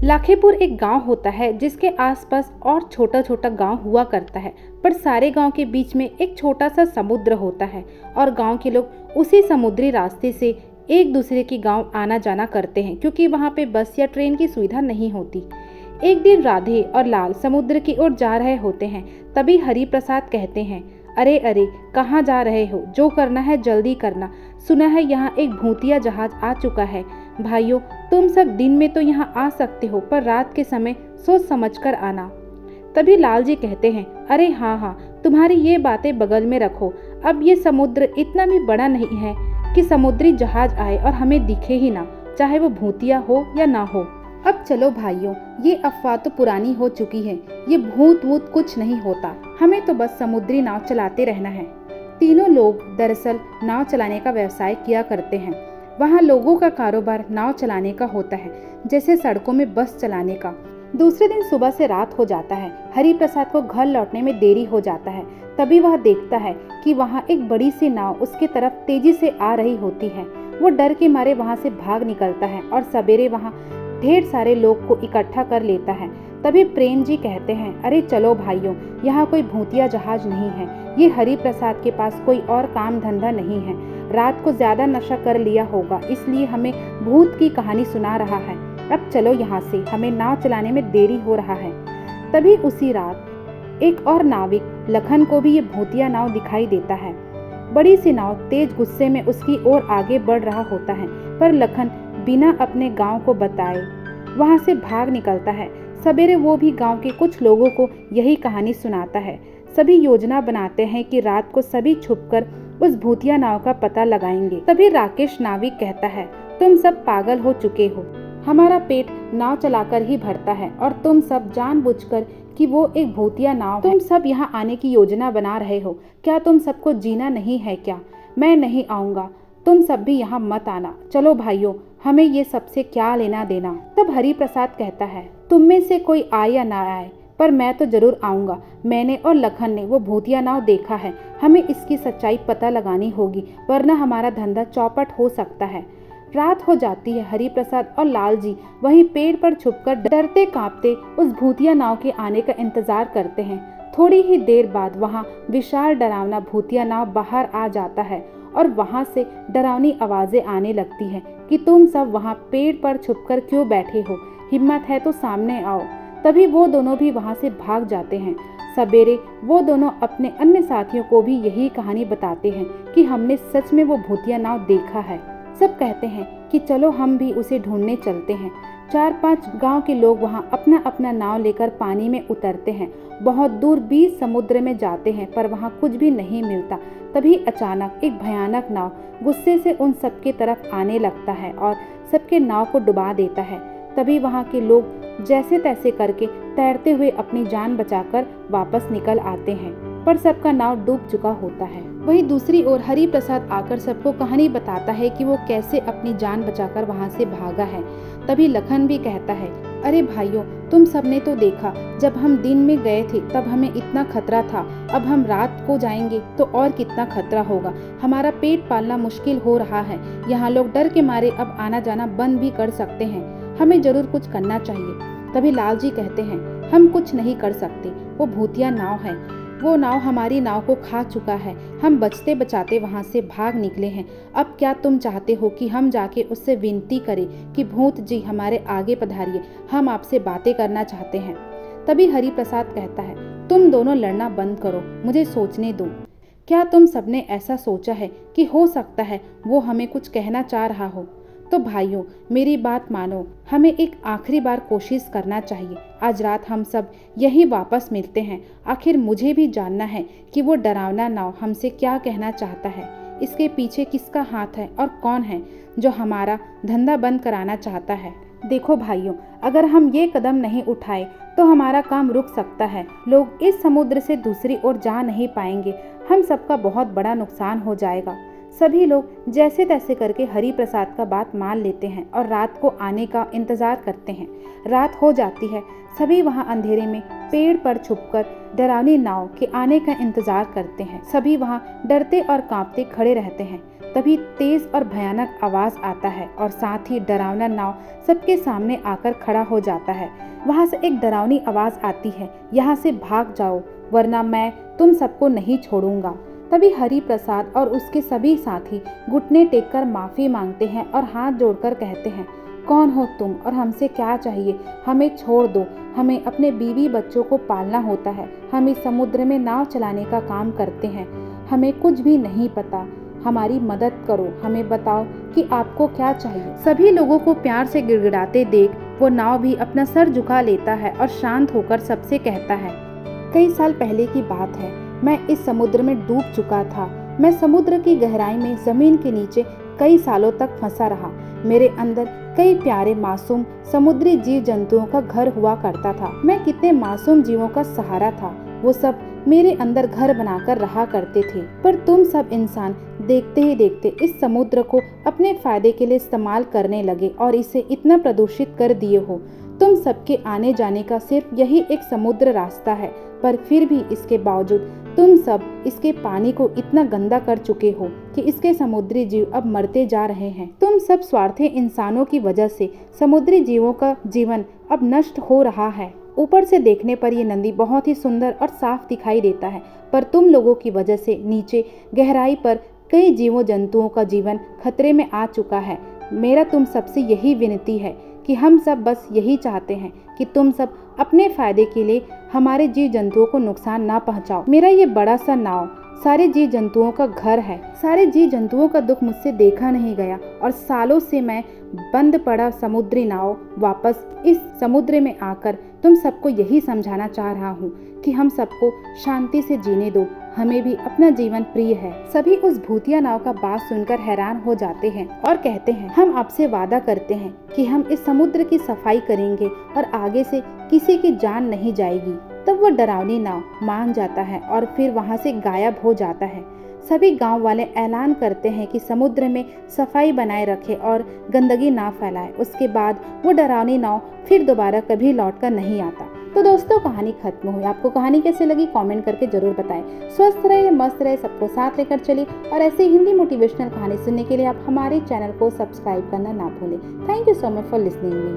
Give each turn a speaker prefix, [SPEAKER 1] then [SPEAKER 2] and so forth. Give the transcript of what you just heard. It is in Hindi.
[SPEAKER 1] लाखेपुर एक गांव होता है जिसके आसपास और छोटा छोटा गांव हुआ करता है, पर सारे गांव के बीच में एक छोटा सा समुद्र होता है और गांव के लोग उसी समुद्री रास्ते से एक दूसरे के गांव आना जाना करते हैं क्योंकि वहां पे बस या ट्रेन की सुविधा नहीं होती। एक दिन राधे और लाल समुद्र की ओर जा रहे होते हैं, तभी हरि प्रसाद कहते हैं, अरे अरे कहाँ जा रहे हो, जो करना है जल्दी करना, सुना है यहाँ एक भूतिया जहाज आ चुका है। भाइयों, तुम सब दिन में तो यहाँ आ सकते हो, पर रात के समय सोच समझ कर आना। तभी लाल जी कहते हैं, अरे हाँ हाँ, तुम्हारी ये बातें बगल में रखो, अब ये समुद्र इतना भी बड़ा नहीं है कि समुद्री जहाज आए और हमें दिखे ही ना, चाहे वो भूतिया हो या ना हो। अब चलो भाइयों, ये अफवाह तो पुरानी हो चुकी है, ये भूत वूत कुछ नहीं होता, हमें तो बस समुद्री नाव चलाते रहना है। तीनों लोग दरअसल नाव चलाने का व्यवसाय किया करते हैं। वहाँ लोगों का कारोबार नाव चलाने का होता है, जैसे सड़कों में बस चलाने का। दूसरे दिन सुबह से रात हो जाता है, हरि प्रसाद को घर लौटने में देरी हो जाता है। तभी वह देखता है कि वहाँ एक बड़ी सी नाव उसके तरफ तेजी से आ रही होती है। वो डर के मारे वहाँ से भाग निकलता है और सवेरे वहाँ ढेर सारे लोग को इकट्ठा कर लेता है। तभी प्रेम जी कहते हैं, अरे चलो भाइयों, यहाँ कोई भूतिया जहाज नहीं है, ये हरि प्रसाद के पास कोई और काम धंधा नहीं है, रात को ज्यादा नशा कर लिया होगा, इसलिए हमें भूत की कहानी सुना रहा है। अब चलो यहाँ से, हमें नाव चलाने में देरी हो रहा है। तभी उसी रात एक और नाविक लखन को भी ये भूतिया नाव दिखाई देता है। बड़ी सी नाव तेज गुस्से में उसकी ओर आगे बढ़ रहा होता है, पर लखन बिना अपने गांव को बताए वहां से भाग निकलता है। सवेरे वो भी गांव के कुछ लोगों को यही कहानी सुनाता है। सभी योजना बनाते हैं कि रात को सभी छुपकर उस भूतिया नाव का पता लगाएंगे। तभी राकेश नाविक कहता है, तुम सब पागल हो चुके हो, हमारा पेट नाव चलाकर ही भरता है और तुम सब जानबूझकर कि वो एक भूतिया नाव है, तुम सब यहाँ आने की योजना बना रहे हो। क्या तुम सबको जीना नहीं है क्या? मैं नहीं आऊंगा, तुम सब भी यहाँ मत आना। चलो भाइयों, हमें ये सबसे क्या लेना देना। तब हरि प्रसाद कहता है, तुम में से कोई आए या ना आए, पर मैं तो जरूर आऊंगा। मैंने और लखन ने वो भूतिया नाव देखा है, हमें इसकी सच्चाई पता लगानी होगी, वरना हमारा धंधा चौपट हो सकता है। रात हो जाती है। हरि प्रसाद और लाल जी वहीं पेड़ पर छुपकर डरते कांपते उस भूतिया नाव के आने का इंतजार करते हैं। थोड़ी ही देर बाद वहां विशाल डरावना भूतिया नाव बाहर आ जाता है और वहां से डरावनी आवाजें आने लगती हैं कि तुम सब वहां पेड़ पर छुपकर क्यों बैठे हो, हिम्मत है तो सामने आओ। तभी वो दोनों भी वहां से भाग जाते हैं। सवेरे वो दोनों अपने अन्य साथियों को भी यही कहानी बताते हैं कि हमने सच में वो भूतिया नाव देखा है। सब कहते हैं कि चलो हम भी उसे ढूंढने चलते हैं। 4-5 गांव के लोग वहां अपना अपना नाव लेकर पानी में उतरते हैं। बहुत दूर बीच समुद्र में जाते हैं, पर वहां कुछ भी नहीं मिलता। तभी अचानक एक भयानक नाव गुस्से से उन सबके तरफ आने लगता है और सबके नाव को डुबा देता है। तभी वहां के लोग जैसे तैसे करके तैरते हुए अपनी जान बचाकर वापस निकल आते हैं, पर सबका नाव डूब चुका होता है। वहीं दूसरी ओर हरि प्रसाद आकर सबको कहानी बताता है कि वो कैसे अपनी जान बचाकर वहां से भागा है। तभी लखन भी कहता है, अरे भाइयों, तुम सबने तो देखा, जब हम दिन में गए थे तब हमें इतना खतरा था, अब हम रात को जाएंगे तो और कितना खतरा होगा। हमारा पेट पालना मुश्किल हो रहा है, यहाँ लोग डर के मारे अब आना जाना बंद भी कर सकते हैं, हमें जरूर कुछ करना चाहिए। तभी लाल जी कहते हैं, हम कुछ नहीं कर सकते, वो भूतिया नाव है, वो नाव हमारी नाव को खा चुका है, हम बचते बचाते वहां से भाग निकले हैं। अब क्या तुम चाहते हो कि हम जाके उससे विनती करें कि भूत जी हमारे आगे पधारिए, हम आपसे बातें करना चाहते हैं। तभी हरि प्रसाद कहता है, तुम दोनों लड़ना बंद करो, मुझे सोचने दो। क्या तुम सबने ऐसा सोचा है कि हो सकता है वो हमें कुछ कहना चाह रहा हो? तो भाइयों, मेरी बात मानो, हमें एक आखिरी बार कोशिश करना चाहिए। आज रात हम सब यहीं वापस मिलते हैं। आखिर मुझे भी जानना है कि वो डरावना नाव हमसे क्या कहना चाहता है, इसके पीछे किसका हाथ है और कौन है जो हमारा धंधा बंद कराना चाहता है। देखो भाइयों, अगर हम ये कदम नहीं उठाए तो हमारा काम रुक सकता है, लोग इस समुद्र से दूसरी ओर जा नहीं पाएंगे, हम सबका बहुत बड़ा नुकसान हो जाएगा। सभी लोग जैसे तैसे करके हरि प्रसाद का बात मान लेते हैं और रात को आने का इंतजार करते हैं। रात हो जाती है। सभी वहां अंधेरे में पेड़ पर छुपकर डरावनी नाव के आने का इंतजार करते हैं। सभी वहां डरते और कांपते खड़े रहते हैं। तभी तेज और भयानक आवाज आता है और साथ ही डरावना नाव सबके सामने आकर खड़ा हो जाता है। वहां से एक डरावनी आवाज आती है, यहाँ से भाग जाओ वरना मैं तुम सबको नहीं छोड़ूंगा। तभी हरि प्रसाद और उसके सभी साथी घुटने टेककर माफी मांगते हैं और हाथ जोड़कर कहते हैं, कौन हो तुम और हमसे क्या चाहिए? हमें छोड़ दो, हमें अपने बीवी बच्चों को पालना होता है। हम इस समुद्र में नाव चलाने का काम करते हैं, हमें कुछ भी नहीं पता। हमारी मदद करो, हमें बताओ कि आपको क्या चाहिए। सभी लोगों को प्यार से गिड़गिड़ाते देख वो नाव भी अपना सर झुका लेता है और शांत होकर सबसे कहता है, कई साल पहले की बात है, मैं इस समुद्र में डूब चुका था। मैं समुद्र की गहराई में जमीन के नीचे कई सालों तक फंसा रहा। मेरे अंदर कई प्यारे मासूम समुद्री जीव जंतुओं का घर हुआ करता था। मैं कितने मासूम जीवों का सहारा था, वो सब मेरे अंदर घर बनाकर रहा करते थे। पर तुम सब इंसान देखते ही देखते इस समुद्र को अपने फायदे के लिए इस्तेमाल करने लगे और इसे इतना प्रदूषित कर दिए हो। तुम सबके आने जाने का सिर्फ यही एक समुद्र रास्ता है, पर फिर भी इसके बावजूद तुम सब इसके पानी को इतना गंदा कर चुके हो कि इसके समुद्री जीव अब मरते जा रहे हैं। तुम सब स्वार्थी इंसानों की वजह से समुद्री जीवों का जीवन अब नष्ट हो रहा है। ऊपर से देखने पर ये नदी बहुत ही सुंदर और साफ दिखाई देता है, पर तुम लोगों की वजह से नीचे गहराई पर कई जीवों जंतुओं का जीवन खतरे में आ चुका है। मेरा तुम सबसे यही विनती है कि हम सब बस यही चाहते हैं कि तुम सब अपने फायदे के लिए हमारे जीव जंतुओं को नुकसान ना पहुंचाओ। मेरा ये बड़ा सा नाव सारे जीव जंतुओं का घर है। सारे जीव जंतुओं का दुख मुझसे देखा नहीं गया और सालों से मैं बंद पड़ा समुद्री नाव वापस इस समुद्र में आकर तुम सबको यही समझाना चाह रहा हूँ कि हम सबको शांति से जीने दो, हमें भी अपना जीवन प्रिय है। सभी उस भूतिया नाव का बात सुनकर हैरान हो जाते हैं और कहते हैं, हम आपसे वादा करते हैं कि हम इस समुद्र की सफाई करेंगे और आगे से किसी की जान नहीं जाएगी। तब वो डरावनी नाव मान जाता है और फिर वहाँ से गायब हो जाता है। सभी गांव वाले ऐलान करते हैं कि समुद्र में सफाई बनाए रखे और गंदगी ना फैलाए। उसके बाद वो डरावनी नाव फिर दोबारा कभी लौट कर नहीं आता। तो दोस्तों, कहानी खत्म हुई। आपको कहानी कैसे लगी कमेंट करके जरूर बताएं। स्वस्थ रहे, मस्त रहे, सबको साथ लेकर चलिए और ऐसे हिंदी मोटिवेशनल कहानी सुनने के लिए आप हमारे चैनल को सब्सक्राइब करना ना भूलें। Thank you so much for listening me.